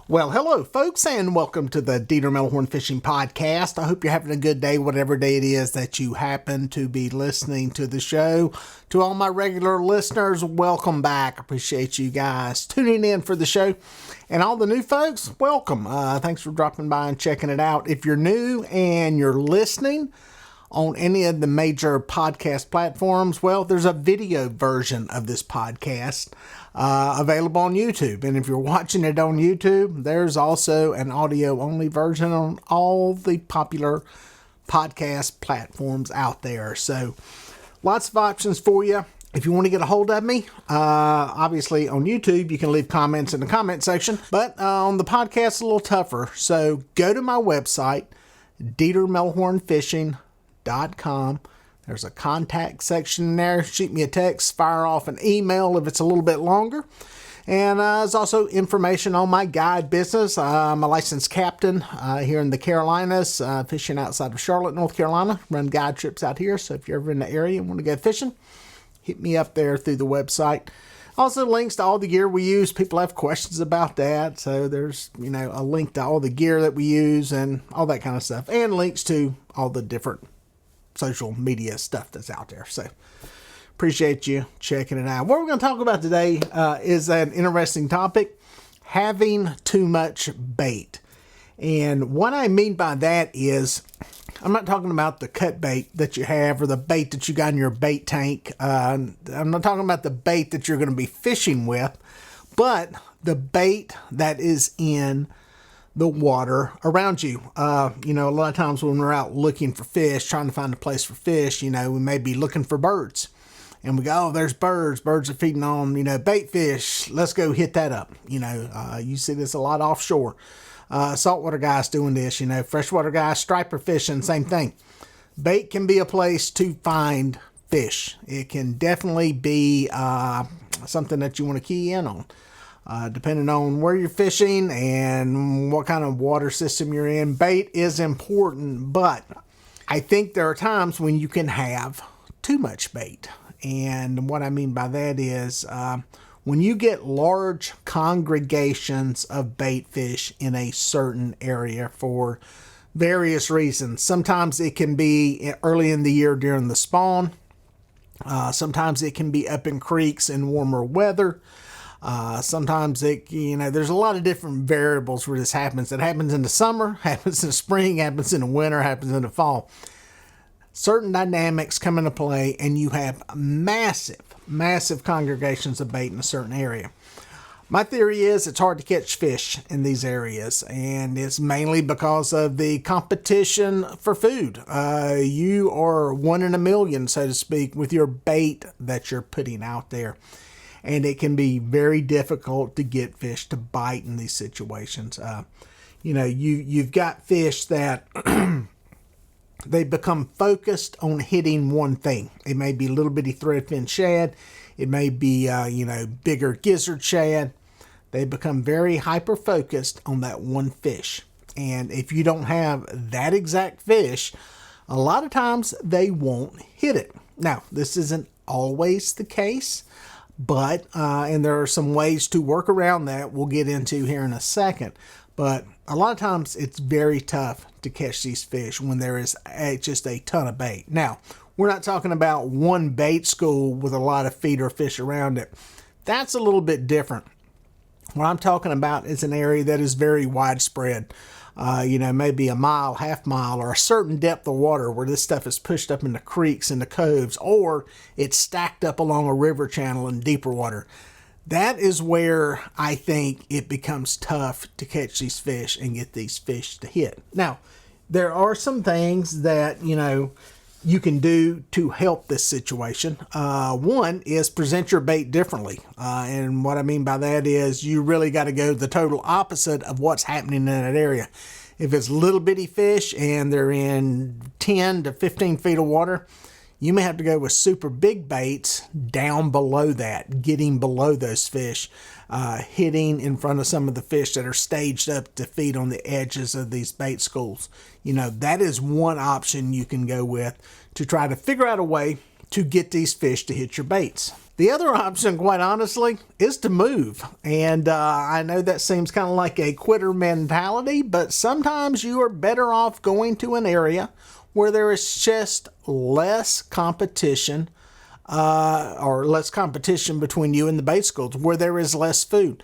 Well, hello, folks, and welcome to the Melhorn Fishing Podcast. I hope you're having a good day, whatever day it is that you happen to be listening to the show. To all my regular listeners, welcome back. Appreciate you guys tuning in for the show. And all the new folks, welcome. Thanks for dropping by and checking it out. If you're new and you're listening on any of the major podcast platforms, well, there's a video version of this podcast available on YouTube. And if you're watching it on YouTube, there's also an audio-only version on all the popular podcast platforms out there. So lots of options for you. If you want to get a hold of me, obviously on YouTube, you can leave comments in the comment section. But on the podcast, it's a little tougher. So go to my website, DieterMelhornFishing.com. There's a contact section there. Shoot me a text, fire off an email if it's a little bit longer. And there's also information on my guide business. I'm a licensed captain here in the Carolinas, fishing outside of Charlotte, North Carolina. Run guide trips out here. So if you're ever in the area and want to go fishing, hit me up there through the website. Also links to all the gear we use. People have questions about that. So there's, a link to all the gear that we use and all that kind of stuff. And links to all the different social media stuff that's out there. So appreciate you checking it out. What we're going to talk about today is an interesting topic: having too much bait. And what I mean by that is, I'm not talking about the cut bait that you have or the bait that you got in your bait tank. I'm not talking about the bait that you're going to be fishing with, but the bait that is in the water around you. A lot of times when we're out looking for fish, trying to find a place for fish, we may be looking for birds. And we go, oh, there's birds. Birds are feeding on, bait fish. Let's go hit that up. You see this a lot offshore. Saltwater guys doing this, freshwater guys, striper fishing, same thing. Bait can be a place to find fish. It can definitely be something that you want to key in on. Depending on where you're fishing and what kind of water system you're in, bait is important, but I think there are times when you can have too much bait. And what I mean by that is when you get large congregations of bait fish in a certain area for various reasons. Sometimes it can be early in the year during the spawn. Sometimes it can be up in creeks in warmer weather. Sometimes there's a lot of different variables where this happens. It happens in the summer, happens in the spring, happens in the winter, happens in the fall. Certain dynamics come into play and you have massive congregations of bait in a certain area. My theory is it's hard to catch fish in these areas, and it's mainly because of the competition for food. You are one in a million, so to speak, with your bait that you're putting out there. And it can be very difficult to get fish to bite in these situations. You've got fish that they become focused on hitting one thing. It may be little bitty threadfin shad. It may be, bigger gizzard shad. They become very hyper-focused on that one fish. And if you don't have that exact fish, a lot of times they won't hit it. Now, this isn't always the case. But, and there are some ways to work around that we'll get into here in a second. But a lot of times it's very tough to catch these fish when there is just a ton of bait. Now, we're not talking about one bait school with a lot of feeder fish around it. That's a little bit different. What I'm talking about is an area that is very widespread. Maybe a mile, half mile, or a certain depth of water where this stuff is pushed up into creeks and the coves, or it's stacked up along a river channel in deeper water. That is where I think it becomes tough to catch these fish and get these fish to hit. Now, there are some things that, you can do to help this situation. One is present your bait differently. And what I mean by that is you really got to go the total opposite of what's happening in that area. If it's little bitty fish and they're in 10 to 15 feet of water, you may have to go with super big baits down below that, getting below those fish, hitting in front of some of the fish that are staged up to feed on the edges of these bait schools. That is one option you can go with to try to figure out a way to get these fish to hit your baits. The other option, quite honestly, is to move. And I know that seems kind of like a quitter mentality, but sometimes you are better off going to an area where there is just less competition, or less competition between you and the bait schools, where there is less food.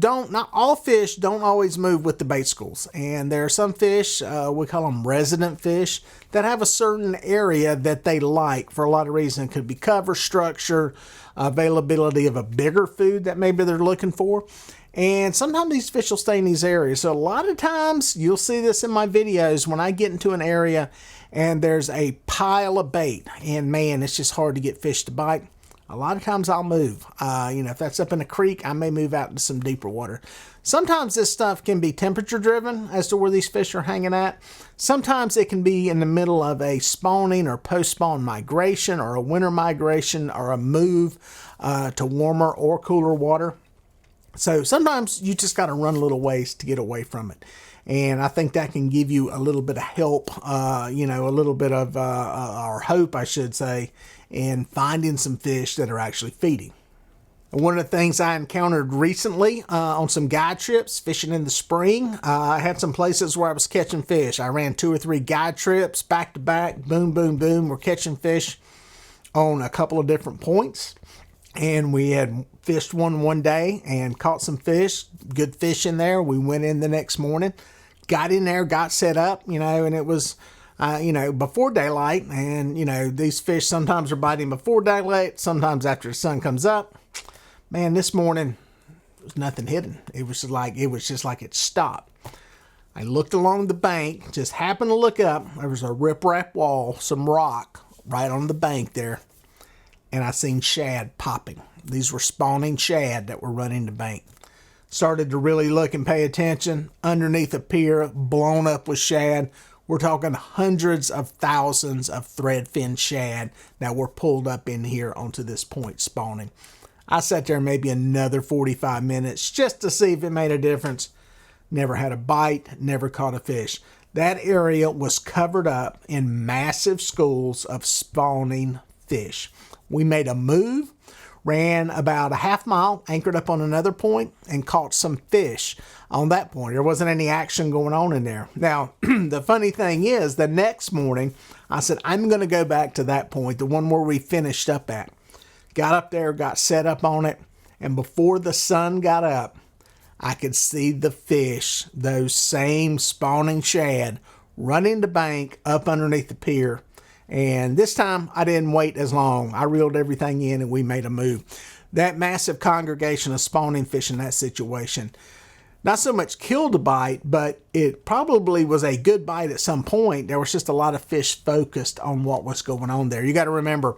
Not all fish don't always move with the bait schools. And there are some fish, we call them resident fish, that have a certain area that they like for a lot of reasons. It could be cover structure, availability of a bigger food that maybe they're looking for. And sometimes these fish will stay in these areas. So a lot of times you'll see this in my videos when I get into an area and there's a pile of bait and man, it's just hard to get fish to bite. A lot of times I'll move. If that's up in a creek, I may move out into some deeper water. Sometimes this stuff can be temperature driven as to where these fish are hanging at. Sometimes it can be in the middle of a spawning or post-spawn migration or a winter migration or a move to warmer or cooler water. So sometimes you just got to run a little ways to get away from it. And I think that can give you a little bit of help, a little bit of, or hope, I should say, in finding some fish that are actually feeding. One of the things I encountered recently on some guide trips, fishing in the spring, I had some places where I was catching fish. I ran 2 or 3 guide trips back to back, boom, boom, boom. We're catching fish on a couple of different points. And we had fished one day and caught some fish, good fish in there. We went in the next morning, got in there, got set up, and it was, before daylight. And, these fish sometimes are biting before daylight, sometimes after the sun comes up. Man, this morning, there was nothing hidden. It was just like it stopped. I looked along the bank, just happened to look up. There was a riprap wall, some rock right on the bank there. And I seen shad popping. These were spawning shad that were running the bank. Started to really look and pay attention. Underneath a pier, blown up with shad. We're talking hundreds of thousands of threadfin shad that were pulled up in here onto this point spawning. I sat there maybe another 45 minutes just to see if it made a difference. Never had a bite, never caught a fish. That area was covered up in massive schools of spawning fish. We made a move, ran about a half mile, anchored up on another point, and caught some fish on that point. There wasn't any action going on in there. Now, the funny thing is, the next morning, I said, I'm going to go back to that point, the one where we finished up at. Got up there, got set up on it, and before the sun got up, I could see the fish, those same spawning shad, running the bank up underneath the pier. And this time I didn't wait as long. I reeled everything in and we made a move. That massive congregation of spawning fish in that situation, not so much killed a bite, but it probably was a good bite at some point. There was just a lot of fish focused on what was going on there. You got to remember,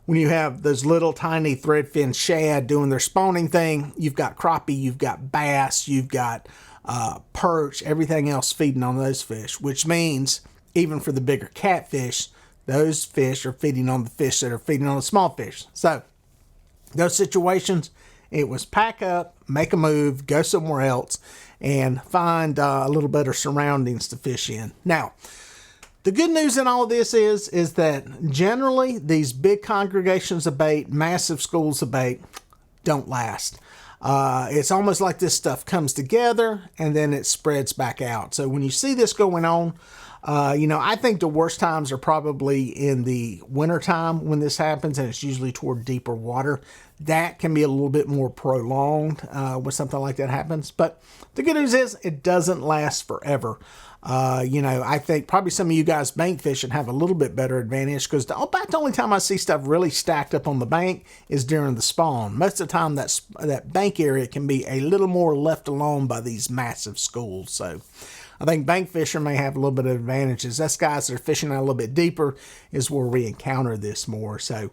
when you have those little tiny threadfin shad doing their spawning thing, you've got crappie, you've got bass, you've got perch, everything else feeding on those fish, which means even for the bigger catfish, those fish are feeding on the fish that are feeding on the small fish. So those situations, it was pack up, make a move, go somewhere else, and find a little better surroundings to fish in. Now, the good news in all of this is that generally these big congregations of bait, massive schools of bait, don't last. It's almost like this stuff comes together and then it spreads back out. So when you see this going on, I think the worst times are probably in the winter time when this happens, and it's usually toward deeper water. That can be a little bit more prolonged when something like that happens. But the good news is it doesn't last forever. I think probably some of you guys bank fishing have a little bit better advantage because about the only time I see stuff really stacked up on the bank is during the spawn. Most of the time that bank area can be a little more left alone by these massive schools. So I think bank fisher may have a little bit of advantages. Us guys that are fishing out a little bit deeper is where we encounter this more. So,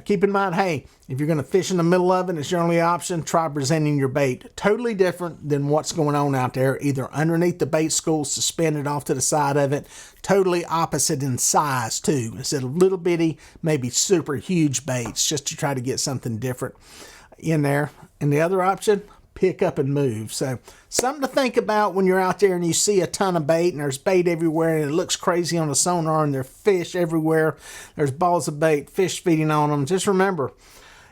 keep in mind, hey, if you're going to fish in the middle of it, it's your only option, try presenting your bait totally different than what's going on out there, either underneath the bait school, suspended off to the side of it, totally opposite in size too. Instead of little bitty, maybe super huge baits, just to try to get something different in there. And the other option, pick up and move. So something to think about when you're out there and you see a ton of bait and there's bait everywhere and it looks crazy on the sonar and there's fish everywhere. There's balls of bait, fish feeding on them. Just remember,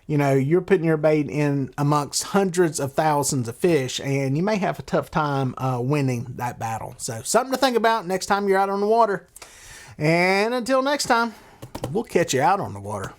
you know, you're putting your bait in amongst hundreds of thousands of fish, and you may have a tough time winning that battle. So something to think about next time you're out on the water. And until next time, we'll catch you out on the water.